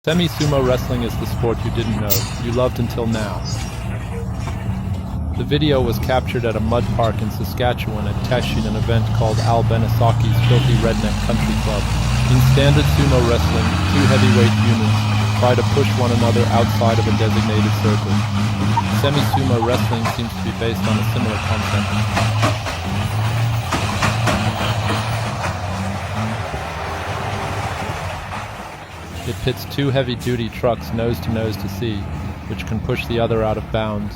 Semi-sumo wrestling is the sport you didn't know, you loved until now. The video was captured at a mud park in Saskatchewan at Tesh, an event called Al Benasaki's Filthy Redneck Country Club. In standard sumo wrestling, two heavyweight units try to push one another outside of a designated circle. Semi-sumo wrestling seems to be based on a similar concept. It pits two heavy-duty trucks nose to sea, which can push the other out of bounds.